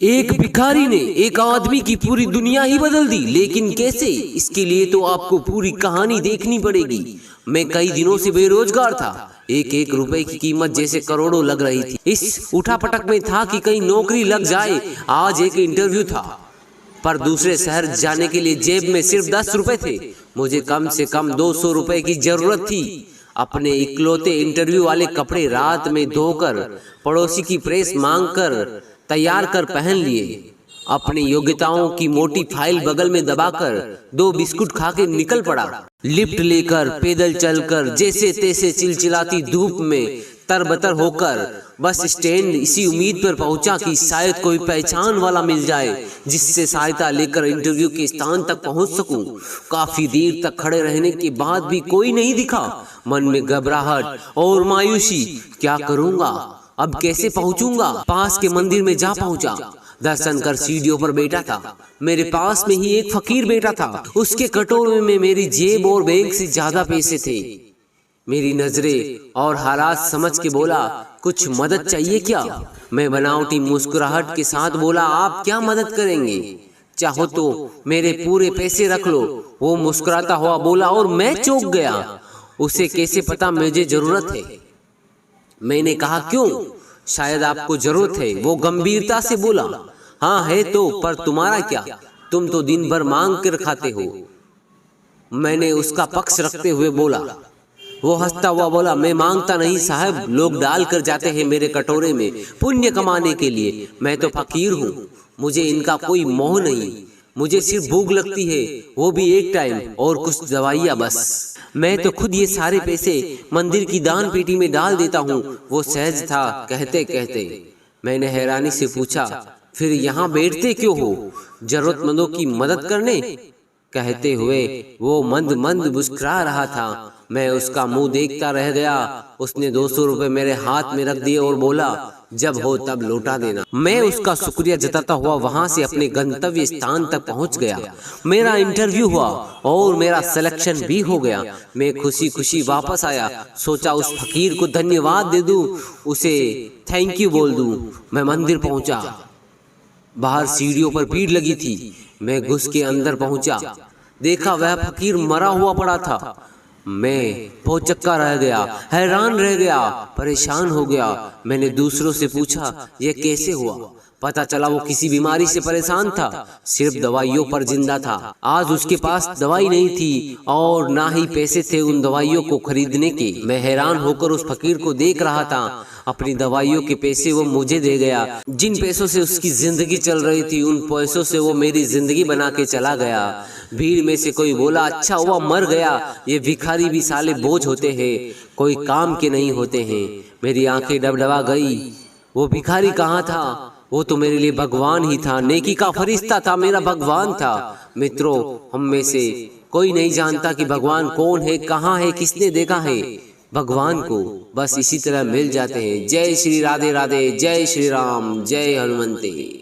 एक भिखारी ने एक आदमी की पूरी दुनिया ही बदल दी, लेकिन कैसे? इसके लिए तो आपको पूरी कहानी देखनी पड़ेगी। मैं कई दिनों से बेरोजगार था। एक एक रुपए की कीमत जैसे करोड़ों लग रही थी। इस उठापटक में था कि कहीं नौकरी लग जाए। आज एक इंटरव्यू था, पर दूसरे शहर जाने के लिए जेब में सिर्फ 10 रुपए थे। मुझे कम से कम 200 रुपए की जरूरत थी। अपने इकलौते इंटरव्यू वाले कपड़े रात में धोकर पड़ोसी की प्रेस मांगकर तैयार कर पहन लिए। अपनी योग्यताओं की मोटी फाइल बगल में दबाकर 2 बिस्कुट खा के निकल पड़ा। लिफ्ट लेकर, पैदल चलकर, जैसे तैसे चिलचिलाती धूप में तरबतर होकर बस स्टैंड इसी उम्मीद पर पहुंचा कि शायद कोई पहचान वाला मिल जाए जिससे सहायता लेकर इंटरव्यू के स्थान तक पहुंच सकूं। काफी देर तक खड़े रहने के बाद भी कोई नहीं दिखा। मन में घबराहट और मायूसी, क्या करूंगा, अब कैसे पहुंचूंगा? पास के मंदिर में जा पहुंचा। दर्शन कर सीढ़ियों पर बैठा था। मेरे पास में ही एक फकीर बैठा था। उसके कटोरे में मेरी जेब और बैंक से ज्यादा पैसे थे। मेरी नजरें और हालात समझ के बोला, कुछ मदद चाहिए क्या? मैं बनावटी मुस्कुराहट के साथ बोला, आप क्या मदद करेंगे? चाहो तो मेरे पूरे पैसे रख लो। वो मुस्कुराता हुआ बोला और मैं चौंक गया। उसे कैसे पता मुझे जरूरत है? मैंने कहा, क्यों? शायद आपको जरूरत है। वो गंभीरता से बोला, हाँ है तो, पर तुम्हारा क्या? तुम तो दिन भर मांग कर खाते हो। मैंने उसका पक्ष रखते हुए बोला। वो हंसता हुआ बोला, मैं मांगता नहीं साहब, लोग डाल कर जाते हैं मेरे कटोरे में पुण्य कमाने के लिए। मैं तो फकीर हूँ, मुझे इनका कोई मोह नहीं। मुझे सिर्फ भूख लगती है, वो भी एक टाइम, और कुछ दवाइयाँ बस। मैं तो खुद ये सारे पैसे मंदिर की दान पेटी में डाल देता हूँ। वो सहज था कहते कहते। मैंने हैरानी से पूछा, फिर यहाँ बैठते क्यों हो? जरूरतमंदों की मदद करने? कहते हुए वो मंद मंद मुस्कुरा रहा था। मैं उसका मुंह देखता रह गया। उसने 200 रुपए मेरे हाथ में रख दिए और बोला, जब हो तब लौटा देना। मैं उसका शुक्रिया जताता हुआ वहां से अपने गंतव्य स्थान तक पहुंच गया। मेरा इंटरव्यू हुआ और मेरा सिलेक्शन भी हो गया। मैं खुशी खुशी वापस आया। सोचा उस फकीर को धन्यवाद दे दूं, उसे थैंक यू बोल दूं। मैं मंदिर पहुंचा। बाहर सीढ़ियों पर भीड़ लगी थी। मैं घुस के अंदर पहुंचा। देखा वह फकीर मरा हुआ पड़ा था। मैं भौचक्का रह गया, हैरान रह गया, परेशान हो गया। मैंने दूसरों से पूछा, यह कैसे हुआ? पता चला वो किसी बीमारी से परेशान था, सिर्फ दवाइयों पर जिंदा था। आज उसके पास दवाई नहीं थी और ना ही पैसे थे उन दवाइयों को खरीदने के। मैं हैरान होकर उस फकीर को देख रहा था। अपनी दवाइयों के पैसे वो मुझे दे गया। जिन पैसों से उसकी जिंदगी चल रही थी, उन पैसों से वो मेरी जिंदगी बना के चला गया। भीड़ में से कोई बोला, अच्छा हुआ मर गया, ये भिखारी भी साले बोझ होते हैं, कोई काम के नहीं होते हैं। मेरी आंखें डबडबा गई। वो भिखारी कहाँ था? वो तो मेरे लिए भगवान ही था, नेकी का फरिश्ता था, मेरा भगवान था। मित्रों, हम में से कोई नहीं जानता कि भगवान कौन है, कहाँ है, किसने देखा है भगवान को। बस इसी तरह मिल जाते हैं। जय श्री राधे राधे, जय श्री राम, जय हनुमंते।